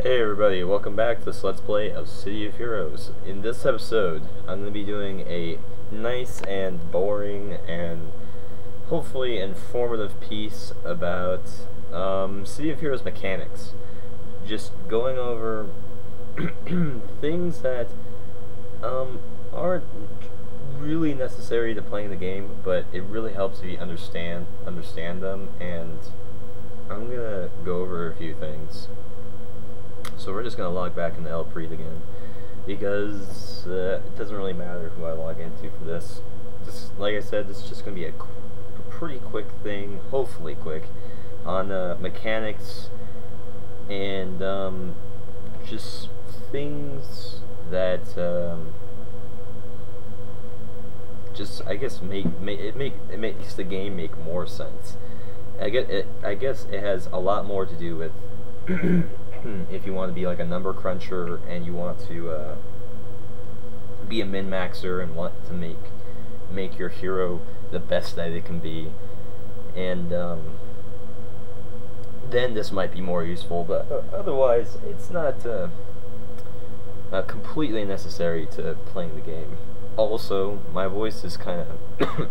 Hey everybody, welcome back to this Let's Play of City of Heroes. In this episode, I'm going to be doing a nice and boring and hopefully informative piece about City of Heroes mechanics. Just going over things that aren't really necessary to playing the game, but it really helps if you understand them, and I'm going to go over a few things. So we're just going to log back into Elpreet again, because it doesn't really matter who I log into for this. Just like I said, this is just going to be a pretty quick thing, hopefully quick, on mechanics and just things that just, I guess, it makes the game make more sense. I guess it has a lot more to do with if you want to be like a number cruncher and you want to be a min-maxer and want to make your hero the best that it can be, and then this might be more useful, but otherwise it's not completely necessary to playing the game. Also, my voice is kind of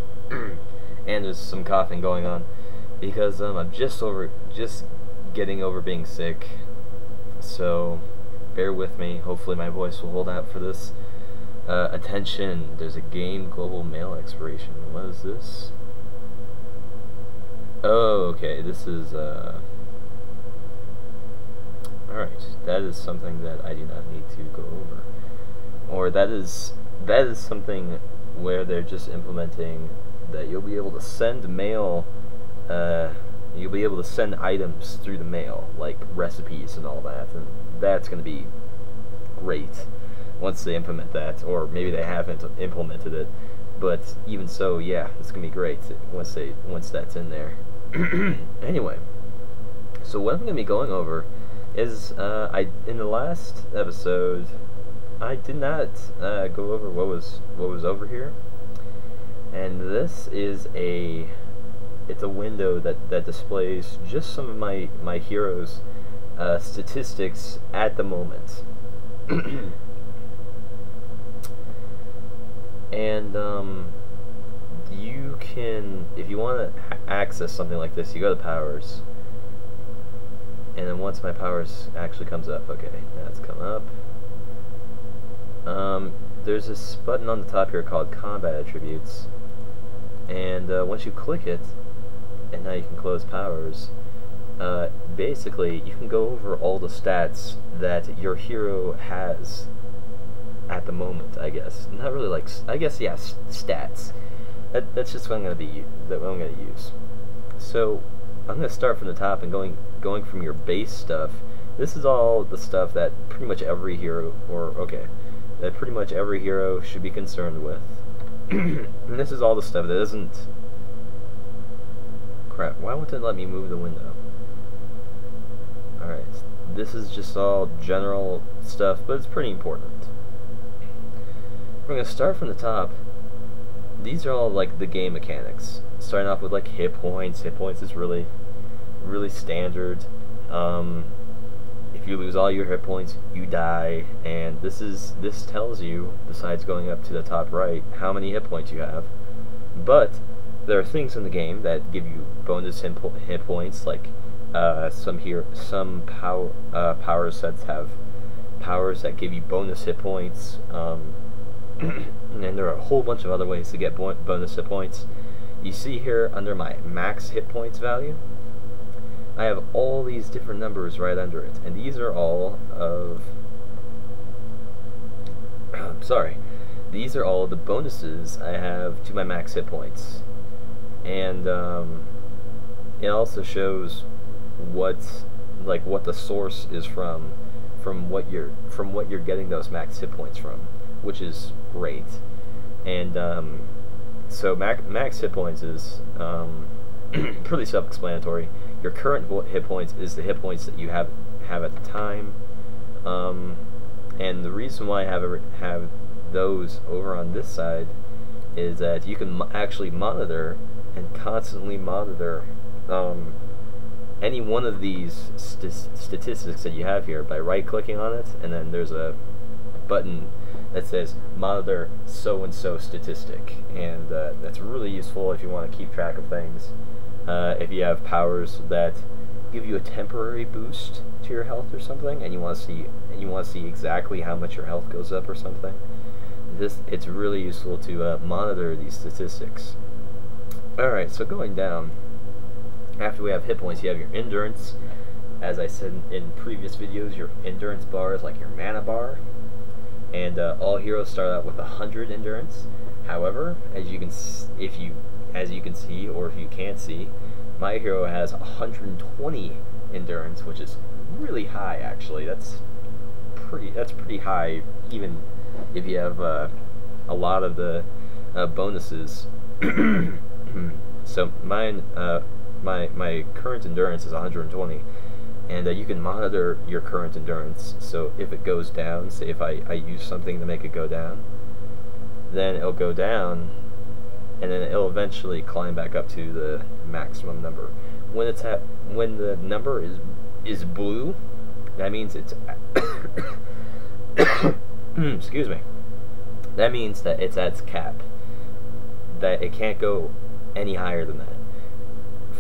and there's some coughing going on because I'm just getting over being sick. So, bear with me. Hopefully my voice will hold out for this. Attention, there's a game global mail expiration. What is this? Oh, okay, this is, alright, that is something that I do not need to go over. Or that is something where they're just implementing that you'll be able to send mail, you'll be able to send items through the mail, like recipes and all that, and that's going to be great once they implement that, or maybe they haven't implemented it, but even so, yeah, it's going to be great once that's in there. Anyway, so what I'm going to be going over is, in the last episode, I did not go over what was over here, and this is it's a window that displays just some of my heroes' statistics at the moment. And you can, if you want to access something like this, you go to powers, and then once my powers actually comes up, okay, now it's come up. There's this button on the top here called Combat Attributes, and once you click it, and now you can close powers, basically you can go over all the stats that your hero has at the moment, I guess. Not really like, I guess, yeah, stats. That's just what I'm going to use. So I'm going to start from the top and going from your base stuff. This is all the stuff that pretty much every hero, that pretty much every hero should be concerned with. And this is all the stuff that isn't... Crap, why won't it let me move the window? Alright, this is just all general stuff, but it's pretty important. We're going to start from the top. These are all like the game mechanics. Starting off with like hit points. Hit points is really standard. If you lose all your hit points, you die, and this tells you, besides going up to the top right, how many hit points you have. But there are things in the game that give you bonus hit points, like some power sets have powers that give you bonus hit points, and then there are a whole bunch of other ways to get bonus hit points. You see here under my max hit points value, I have all these different numbers right under it, and these are all of these are all the bonuses I have to my max hit points. And it also shows what the source is from what you're getting those max hit points from, which is great. And so max hit points is pretty self-explanatory. Your current hit points is the hit points that you have at the time, and the reason why I have those over on this side is that you can actually monitor and constantly monitor any one of these statistics that you have here by right-clicking on it, and then there's a button that says monitor so-and-so statistic, and that's really useful if you want to keep track of things. If you have powers that give you a temporary boost to your health or something, and you want to see exactly how much your health goes up or something, it's really useful to monitor these statistics. Alright, so going down, after we have hit points, you have your endurance. As I said in previous videos, your endurance bar is like your mana bar, and all heroes start out with 100 endurance. However, as you can see, or if you can't see, my hero has 120 endurance, which is really high. Actually, that's pretty high, even if you have a lot of the bonuses. So mine, my current endurance is 120, and you can monitor your current endurance. So if it goes down, say if I use something to make it go down, then it'll go down, and then it'll eventually climb back up to the maximum number. When the number is blue, that means it's excuse me. That means that it's at its cap. That it can't go any higher than that.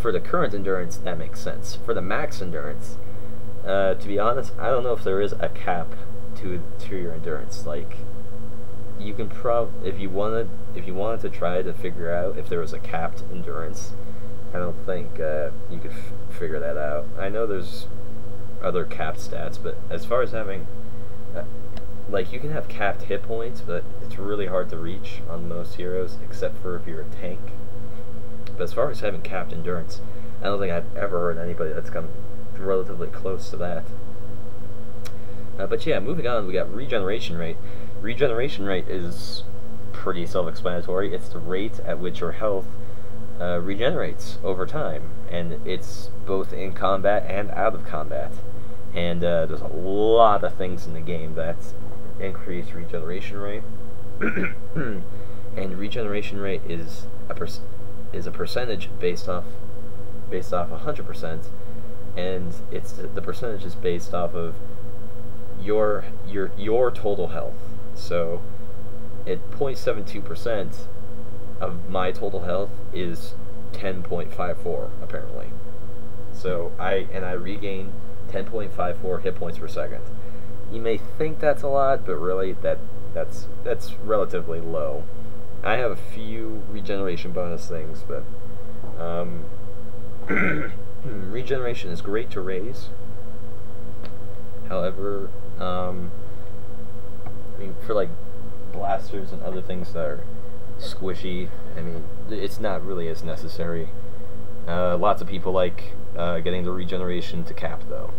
For the current endurance, that makes sense. For the max endurance, to be honest, I don't know if there is a cap to your endurance. Like, you can if you wanted to try to figure out if there was a capped endurance, I don't think you could figure that out. I know there's other capped stats, but as far as having like, you can have capped hit points, but it's really hard to reach on most heroes, except for if you're a tank. But as far as having capped endurance, I don't think I've ever heard anybody that's come relatively close to that. But yeah, moving on, we got regeneration rate. Regeneration rate is pretty self-explanatory. It's the rate at which your health regenerates over time, and it's both in combat and out of combat. And there's a lot of things in the game that increase regeneration rate. And regeneration rate is a percentage based off 100%, and it's the percentage is based off of your total health. So at 0.72% of my total health is 10.54 apparently. So I regain 10.54 hit points per second. You may think that's a lot, but really that's relatively low. I have a few regeneration bonus things, but regeneration is great to raise. However, I mean, for like blasters and other things that are squishy, I mean, it's not really as necessary. Lots of people like getting the regeneration to cap, though.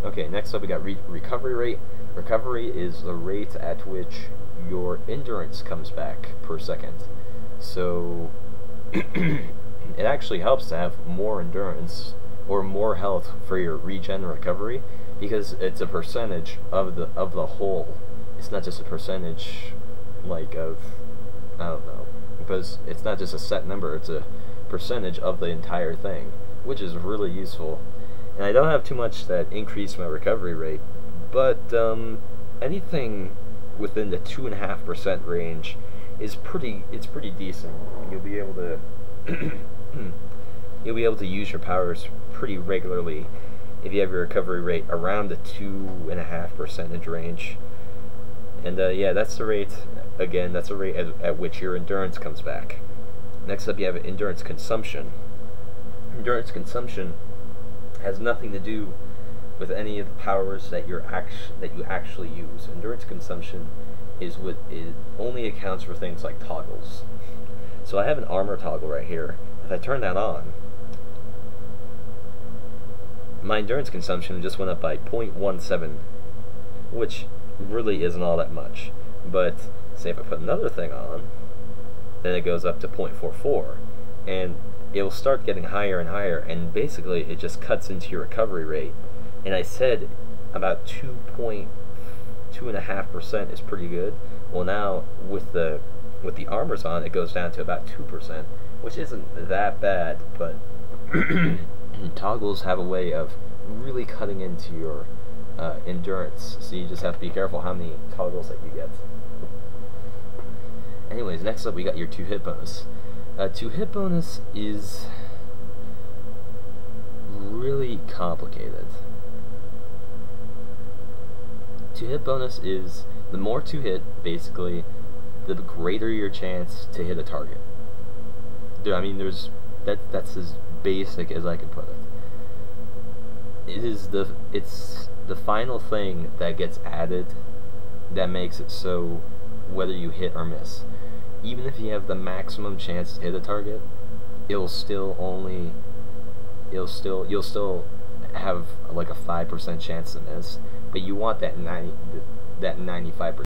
Okay, next up we got recovery rate. Recovery is the rate at which your endurance comes back per second. So it actually helps to have more endurance or more health for your regen recovery, because it's a percentage of the whole. It's not just a percentage like of, I don't know, because it's not just a set number, it's a percentage of the entire thing, which is really useful. And I don't have too much that increase my recovery rate, but anything within the 2.5% range is pretty decent. You'll be able to use your powers pretty regularly if you have your recovery rate around the 2.5% range. And yeah, that's the rate. Again, that's the rate at which your endurance comes back. Next up, you have endurance consumption. Endurance consumption has nothing to do with any of the powers that you actually use. Endurance consumption is only accounts for things like toggles. So I have an armor toggle right here. If I turn that on, my endurance consumption just went up by 0.17, which really isn't all that much. But say if I put another thing on, then it goes up to 0.44, and it will start getting higher and higher, and basically it just cuts into your recovery rate. And I said about 2.5% is pretty good. Well, now with the armors on, it goes down to about 2%, which isn't that bad, but toggles have a way of really cutting into your endurance, so you just have to be careful how many toggles that you get. Anyways, next up we got your 2-hit bonus. 2-hit bonus is really complicated. 2-hit bonus is the more 2-hit, basically, the greater your chance to hit a target. I mean, that's as basic as I can put it. It's the final thing that gets added that makes it so whether you hit or miss. Even if you have the maximum chance to hit a target, you'll still have like a 5% chance to miss, but you want that 95%.